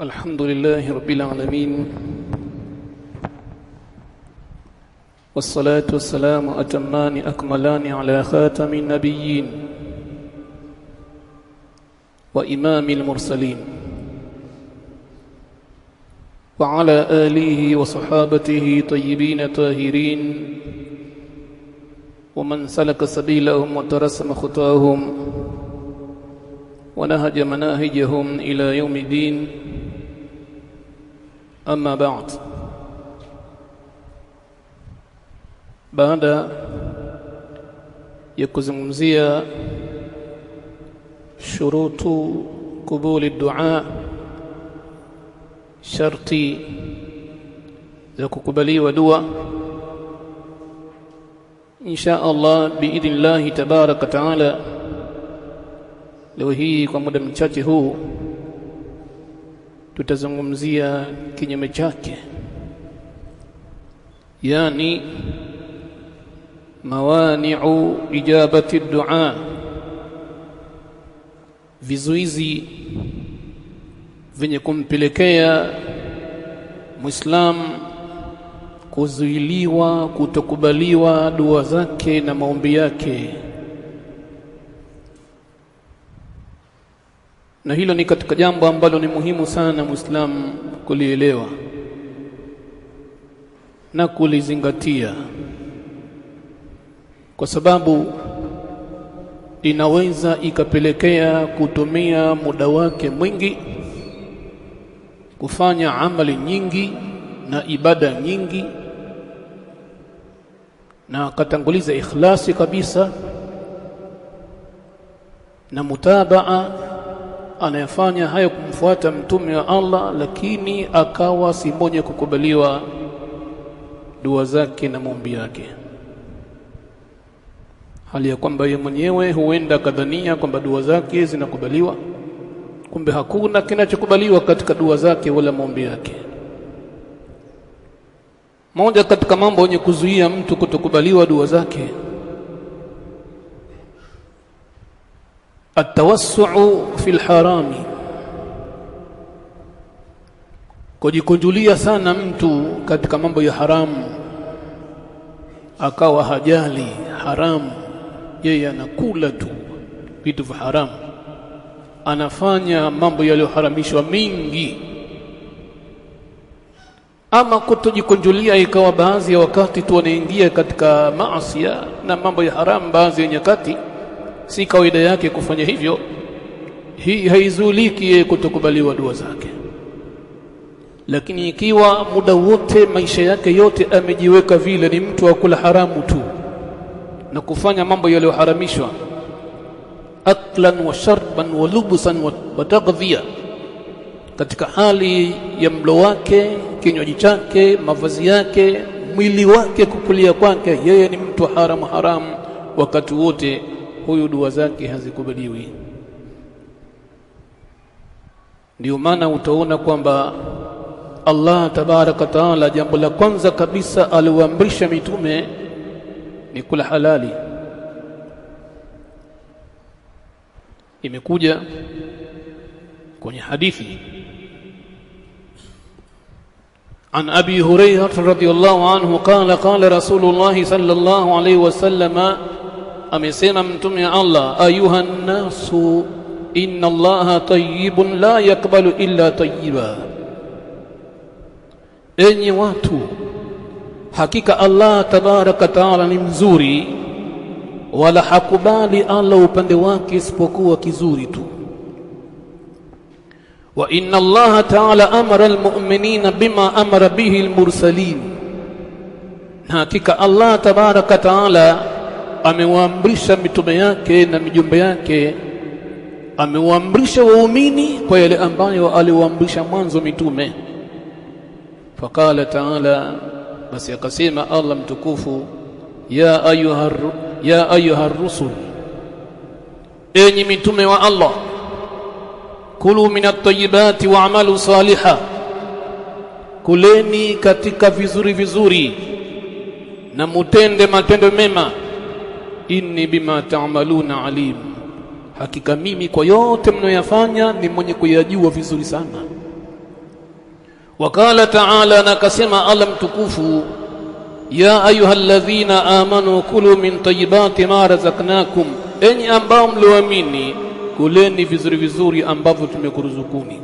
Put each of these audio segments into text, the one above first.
الحمد لله رب العالمين والصلاة والسلام أتمان أكملان على خاتم النبيين وإمام المرسلين وعلى آله وصحابته طيبين طاهرين ومن سلك سبيلهم وترسم خطاهم ونهج مناهجهم إلى يوم الدين. أما بعد، baada ya kuzungumzia shurutu kubuli dua, sharti za kukubaliwa dua, insha Allah biidhnillahi tabaraka taala, leo hii kwa muda mchache huu tutazungumzia kinyume chake, yani mawani'u ijabati dua, vizuizi vyenye kumpelekea Muislamu kuzuiliwa kutokubaliwa dua zake na maombi yake. Na hilo ni katika jambo ambalo ni muhimu sana Muislamu kulielewa na kulizingatia, kwa sababu inaweza ikapelekea kutumia muda wake mwingi kufanya amali nyingi na ibada nyingi, na akatanguliza ikhlasi kabisa na mutabaa, anayefanya hayo kumfuata mtume wa Allah, lakini akawa si mwenye kukubaliwa dua zake na maombi yake, hali ya kwamba yeye mwenyewe huenda kadhania kwamba dua zake zinakubaliwa, kumbe hakuna kinachokubaliwa katika dua zake wala maombi yake. Moja katika mambo yenye kuzuia mtu kutokubaliwa dua zake, atawassu'u fil harami, kujikunjulia sana mtu katika mambo ya haramu, akawa hajali haramu, yeye anakula tu vitu vya haramu, anafanya mambo yaliyoharamishwa mingi. Ama kutojikunjulia, ikawa baadhi ya wakati tu anaingia katika maasi na mambo ya haramu, baadhi ya nyakati si kawaida yake kufanya hivyo, hii haizuliki kutokubaliwa dua zake. Lakini ikiwa muda wote maisha yake yote amejiweka vile ni mtu wa kula haramu tu na kufanya mambo yaliyoharamishwa, aklan wa sharban wa lubusan wa taghdhiya, katika hali ya mlo wake, kinywaji chake, mavazi yake, mwili wake, kukulia kwake, yeye ni mtu haramu wakati wote, huyu dua zake hazikubaliwi. Ndio maana utaona kwamba Allah tabaraka taala, jambo la kwanza kabisa aliwaamrisha mitume ni kula halali. Imekuja kwenye hadithi an Abi Hurairah radhiyallahu anhu qala qala Rasulullah sallallahu alayhi wasallam, amesema mtume wa Allah, ayuhan nasu inna Allaha tayyibun la yakbalu illa tayyiba, enyi watu, hakika Allah tabaraka taala ni mzuri, wala hakubali Allah upande wake isipokuwa kizuri tu. Wa inna Allaha taala amara almu'minina bima amara bihi almursalin, hakika Allah tabaraka taala amewaamrisha mitume yake na mijumbe yake, amewaamrisha waumini kwa yale ambayo aliwaamrisha mwanzo mitume. Faqala taala, basi akasema Allah mtukufu, ya ayuha rusul, enyi mitume wa Allah, kulu minat tayyibati wa'malu saliha, kuleni katika vizuri na mutende matendo mema, inni bima ta'maluna alim, hakika mimi kwa yote mnayoyafanya ni mwenye kuyajua vizuri sana. Wakala ta'ala, na kasema Allah mtukufu, ya ayyuhalladhina amanu kulu min tayyibati ma razaqnakum, enyi ambao mlioamini kuleni vizuri vizuri ambavyo tumekuruzukuni.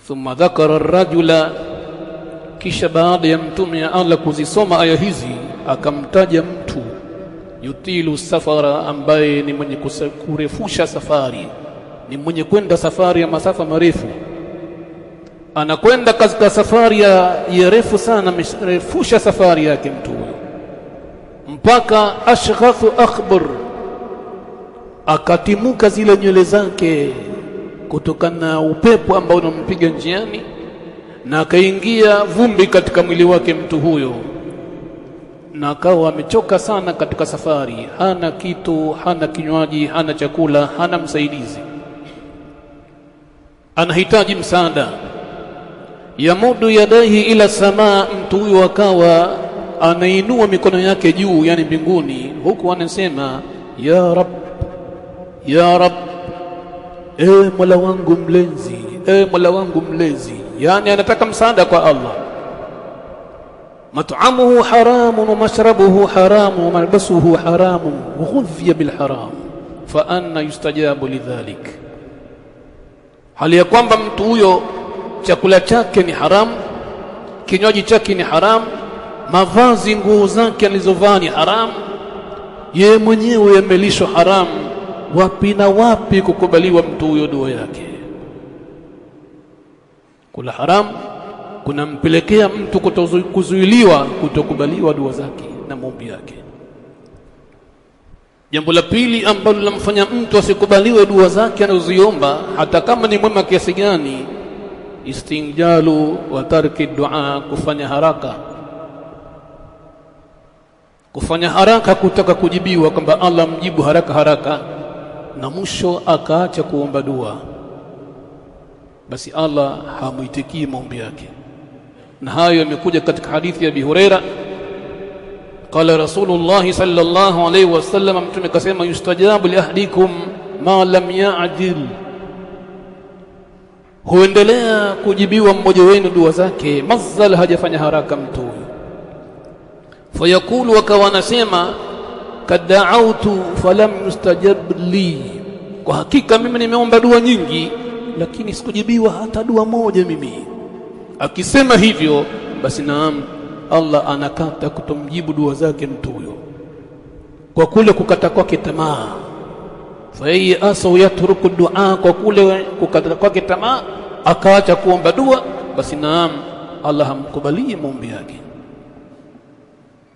Thumma dhakara ar-rajula, kisha baada ya mtume ya Allah kuzisoma aya hizi akamtaja mtu yutilu safara, ambaye ni mwenye kurefusha safari, ni mwenye kwenda safari ya masafa marefu, anakwenda katika safari ya refu sana, amesharefusha safari yake mtu huyo mpaka ashghathu akhbar, akatimuka zile nywele zake kutokana na upepo ambao unampiga njiani, na akaingia vumbi katika mwili wake mtu huyo, na akawa amechoka sana katika safari, hana kitu, hana kinywaji, hana chakula, hana msaidizi, anahitaji msaada. Yamudu yadaihi ila samaa, mtu huyo akawa anainua mikono yake juu, yani mbinguni, huku anasema ya rab, ya rab, Mola wangu mlezi, Mola wangu mlezi, yani anataka msaada kwa Allah. mat'amuhu haramun wa mashrabuhu haramun wa malbasuhu haramun wa ghudhiya bil haram fa anna yustajabu lidhalik, hali ya kwamba mtu huyo chakula chake ni haram, kinywaji chake ni haram, mavazi, nguo zake alizovaa ni haram, yeye mwenyewe yamelishwa haram. Wapi na wapi kukubaliwa mtu huyo dua yake? Kula haram kunampelekea mtu kuzuiliwa, kutokubaliwa dua zake na maombi yake. Jambo la pili ambalo linamfanya mtu asikubaliwe dua zake anazoziomba, hata kama ni mwema kiasi gani, istinjalu wa tarki dua, kufanya haraka, kufanya haraka kutaka kujibiwa, kwamba Allah mjibu haraka haraka, na mwisho akaacha kuomba dua, basi Allah hamuitikii maombi yake. Na hayo yamekuja katika hadithi ya Abi Huraira, qala Rasulullah sallallahu alayhi wasallam, mtume kasema yustajabu li ahdikum ma lam ya'dil, huendelea kujibiwa mmoja wenu dua zake mazal hajafanya haraka mtu huyo. Fayakulu, wakawa nasema kad da'awtu falam yustajab li, kwa hakika mimi nimeomba dua nyingi lakini sikujibiwa hata dua moja mimi. Akisema hivyo, basi naam, Allah anakata kutomjibu dua zake mtu huyo kwa kule kukata kwake tamaa. Fa asaw yatruku dua, kwa kule kukata kwake tamaa akaacha kuomba dua, basi naam, Allah hamkubalii maombi yake.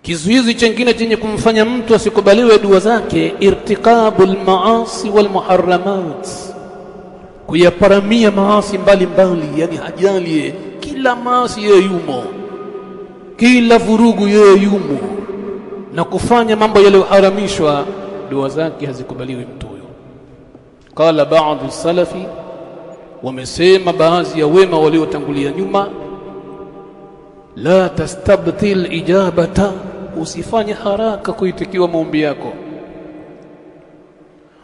Kizuizi chengine chenye kumfanya mtu asikubaliwe dua zake, irtikabul maasi wal muharramat, kuyaparamia maasi mbalimbali, yani hajali, kila maasi yeye yumo, kila vurugu yeye yumo, na kufanya mambo yaliyoharamishwa, dua zake hazikubaliwi mtu huyo. Qala baadhi salafi, wamesema baadhi ya wema waliotangulia nyuma, la tastabtil ijabata, usifanye haraka kuitikiwa maombi yako.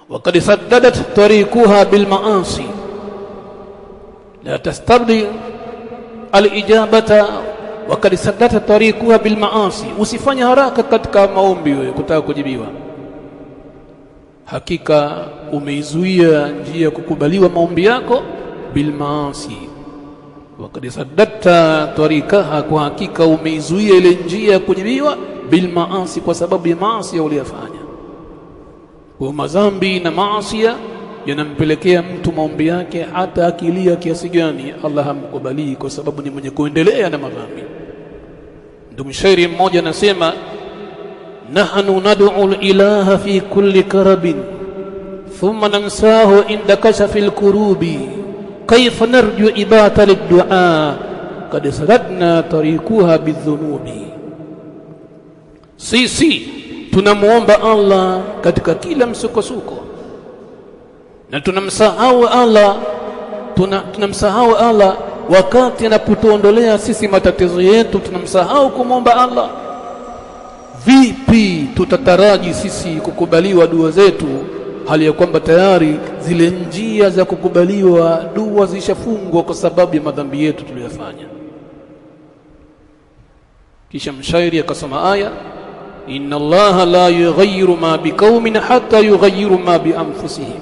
Waqad saddadat tariquha bil maasi, la tastabdil al ijabata waqad saddadat tariquha bil maasi, usifanye haraka katika maombi wewe kutaka kujibiwa, hakika umeizuia njia kukubaliwa maombi yako bil maasi. Waqad saddatta tariqaha, kwa hakika umeizuia ile njia ya kujibiwa bil maasi, kwa sababu ya maasi uliyofanya. Kwa madhambi na maasi yanampelekea mtu maombi yake hata akilia kiasi gani Allah hamkubali, kwa sababu ni mwenye kuendelea na madhambi. Ndio mshairi mmoja anasema, nahnu nad'u al-ilaha fi kulli karabin thumma nansahu inda kashfil kurubi, kayfa narju ibata lid-du'a kad saradna tariquha bidhunubi. Sisi tunamuomba Allah katika kila msukosuko, na tunamsahau Allah, tunamsahau Allah wakati anapotuondolea sisi matatizo yetu, tunamsahau kumwomba Allah. Vipi tutataraji sisi kukubaliwa dua zetu hali ya kwamba tayari zile njia za kukubaliwa dua zishafungwa kwa sababu ya madhambi yetu tuliyofanya. Kisha mshairi akasoma aya, inna Allaha la yughayyiru ma biqaumin hatta yughayyiru ma bi anfusihim,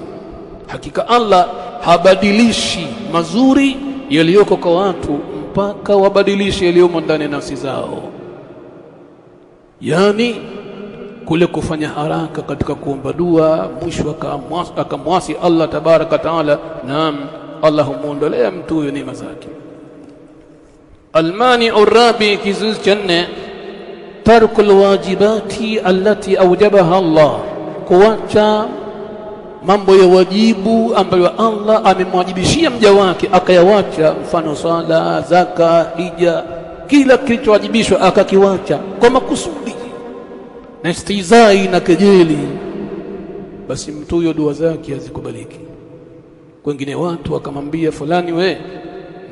hakika Allah habadilishi mazuri yaliyoko kwa watu mpaka wabadilishe yaliyomo ndani ya nafsi zao. Yani kule kufanya haraka katika kuomba dua, mwisho akamwasi Allah tabaraka taala, naam, Allah humuondolea mtu huyo neema zake. Almani'u rabi, kizuizi cha 4, tarkul wajibati allati awjabaha Allah, kuacha mambo ya wajibu ambayo Allah amemwajibishia mja wake akayawacha, mfano sala, zaka, hija, kila kilichowajibishwa akakiwacha kwa makusudi na istizai na kejeli, basi mtu huyo dua zake hazikubaliki. Wengine watu wakamwambia fulani, we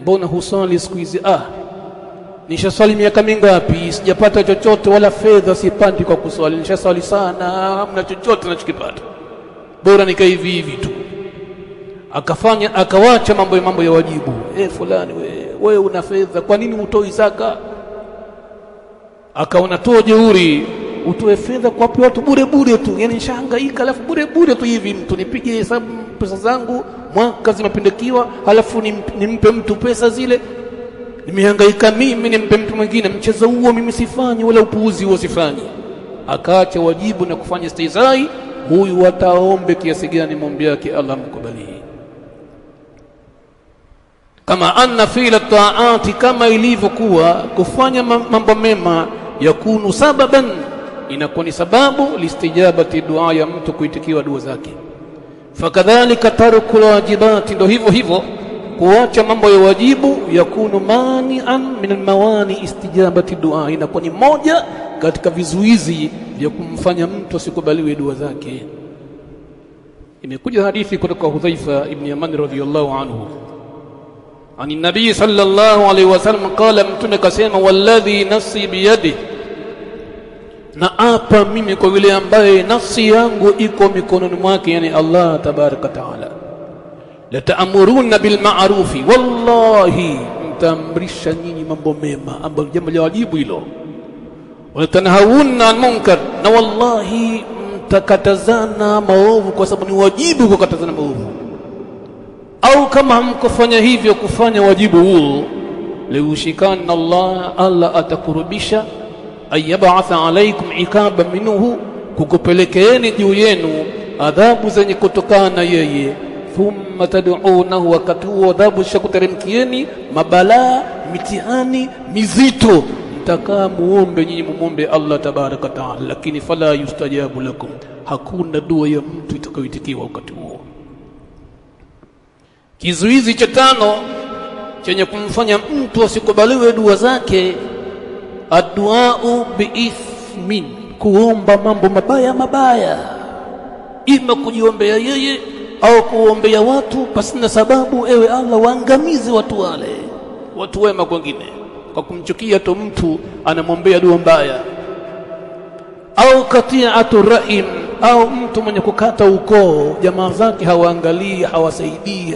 mbona husali siku hizi? Nishaswali miaka mingapi sijapata chochote, wala fedha sipati kwa kuswali, nishaswali sana hamna chochote nachokipata, bora nikaa hivi hivi tu. Akawacha mambo ya wajibu. Fulani, we una fedha, kwa nini utoi zaka? Akaona toa jeuri, utoe fedha kwa watu bure tu, yani nishahangaika alafu bure tu hivi, mtu nipige hesabu pesa zangu mwaka zimependekiwa, alafu nimpe mtu pesa zile, nimehangaika mimi nimpe mtu mwingine. Mchezo huo mimi sifanyi, wala upuuzi huo sifanyi. Akaacha wajibu na kufanya istizai. Huyu wataombe kiasi gani maombi yake Allah mkubalie. Kama anna fila taati, kama ilivyokuwa kufanya mambo mema, yakunu sababan, inakuwa ni sababu listijabati dua ya mtu kuitikiwa dua zake. Fakadhalika tarkul wajibati, ndo hivyo kuacha mambo ya wajibu, yakunu mani'an min almawani istijabati dua, inakuwa ni moja katika vizuizi vya kumfanya mtu asikubaliwe dua zake. Imekuja hadithi kutoka Hudhaifa ibn Yaman radhiyallahu anhu, ani nabii sallallahu alaihi wasallam qala, mtume kasema, walladhi nafsi biyadihi, na apa mimi kwa yule ambaye nafsi yangu iko mikononi mwake, yani Allah tabaraka taala, la ta'muruna bil ma'rufi, wallahi mtaamrisha nyinyi mambo mema, ambayo jambo la wajibu hilo. Wa tanhauna an munkar, na wallahi mtakatazana maovu, kwa sababu ni wajibu kukatazana maovu. Au kama hamkufanya hivyo, kufanya wajibu huo, liushikana Allah atakurubisha ayab'atha alaykum ikaba minhu, kukupelekeeni juu yenu adhabu zenye kutokana na yeye. Thumma tad'unahu, wakati huo adhabu shakuteremkieni, mabalaa, mitihani mizito, mtakaa muombe nyinyi, muombe Allah tabaraka taala, lakini fala yustajabu lakum, hakuna dua ya mtu itakayoitikiwa wakati huo. Kizuizi cha 5 chenye kumfanya mtu asikubaliwe dua zake, adduau biithmin, kuomba mambo mabaya, ima kujiombea yeye au kuombea watu pasina sababu. Ewe Allah, waangamize watu wale, watu wema kwingine, kwa kumchukia tu mtu anamwombea dua mbaya. Au kati'atu rahim, au mtu mwenye kukata ukoo, jamaa zake hawaangalii, hawasaidii,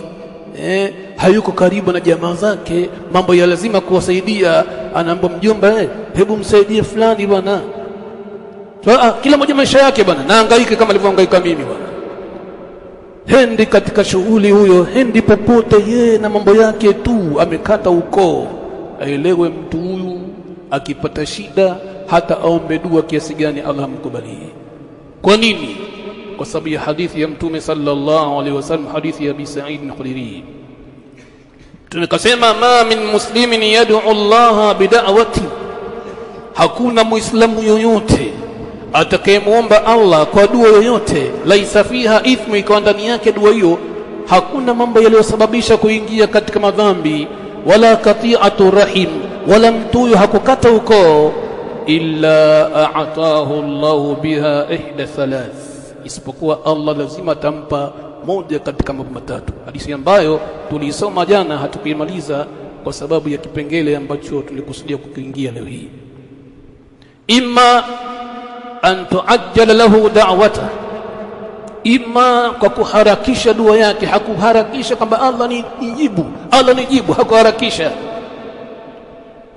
hayuko karibu na jamaa zake, mambo ya lazima kuwasaidia, anaomba mjomba, hebu msaidie fulani bwana, kila mmoja maisha yake bwana, naangaike kama alivyohangaika mimi bwana. Hendi katika shughuli huyo, hendi popote, yeye na mambo yake tu, amekata ukoo. Aelewe mtu huyu akipata shida, hata aombe dua kiasi gani Allah mkubalie. Kwa nini? Kwa sababu ya hadithi ya Mtume sallallahu alaihi wasallam, hadithi ya Abi Sa'id al-Khudri. Tunakasema, ma min muslimin yad'u Allah bid'awati, hakuna muislamu yoyote atakayemuomba Allah kwa dua yoyote, laisa fiha ithmu, ikawa ndani yake dua hiyo hakuna mambo yaliyosababisha kuingia katika madhambi, wala kati'atu rahim, wala mtu huyo hakukata ukoo, illa a'tahu Allah biha ihda thalath, isipokuwa Allah lazima atampa moja katika mambo 3. Hadithi ambayo tulisoma jana hatukuimaliza kwa sababu ya kipengele ambacho tulikusudia kukiingia leo hii. Imma an tuajjala lahu da'wata, ima kwa kuharakisha dua yake, hakuharakisha kwamba Allah nijibu, hakuharakisha,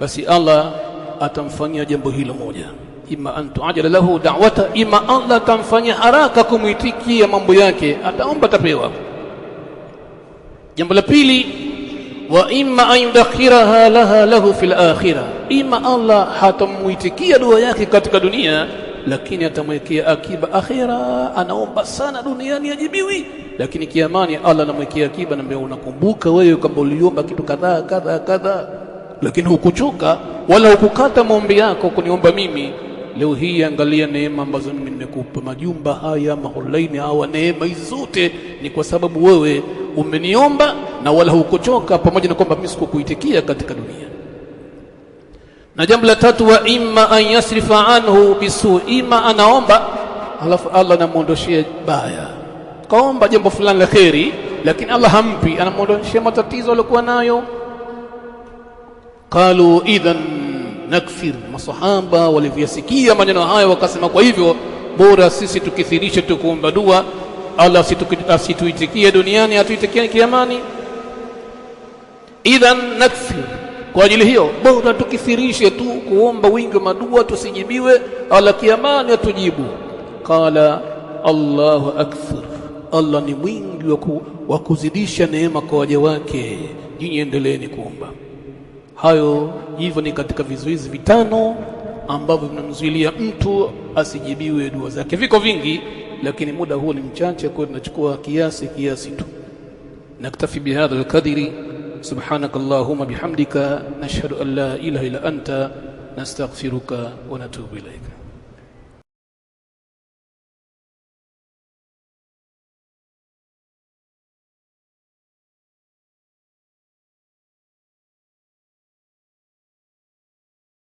basi Allah atamfanyia jambo hilo moja, ima an tuajala lahu da'wata, ima Allah atamfanyia haraka kumuitikia mambo yake, ataomba atapewa. Jambo la pili, wa imma an yudakhiraha lahu fil akhirah, ima Allah hatamuitikia dua yake katika dunia, lakini atamwekea akiba akhira. Anaomba sana duniani ajibiwi, lakini kiamani Allah anamwekea akiba, na unakumbuka wewe kwamba uliomba kitu kadhaa kadhaa kadhaa, lakini hukuchoka wala hukukata maombi yako kuniomba mimi. Leo hii angalia neema ambazo mimi nimekupa, majumba haya, mahulaini hawa, neema hizi zote ni kwa sababu wewe umeniomba na wala hukuchoka, pamoja na kwamba mimi sikukuitikia katika dunia. Na jambo la tatu, wa imma an yasrifa anhu bisu, ima anaomba alafu Allah anamuondoshia baya. Kaomba jambo fulani la khairi, lakini Allah hampi, anamuondoshia matatizo aliyokuwa nayo. Qalu idhan nakfir, masahaba walivyasikia maneno haya wakasema, kwa hivyo bora sisi tukithirishe tukuomba dua, Allah asituitikie duniani, atuitikie kiamani. Idhan nakfir, kwa ajili hiyo bora tukithirishe tu kuomba wingi wa madua, tusijibiwe, Allah kiamani atujibu. Qala Allahu akthar, Allah ni mwingi wa kuzidisha neema kwa waja wake, nyinyi endeleeni kuomba. Hayo hivyo ni katika vizuizi vitano ambavyo vinamzuilia mtu asijibiwe dua zake. Viko vingi, lakini muda huu ni mchache, kwa tunachukua kiasi tu. Naktafi bihadha alqadri. Subhanakallahumma bihamdika, nashhadu an la ilaha illa anta, nastaghfiruka wa natubu ilaika.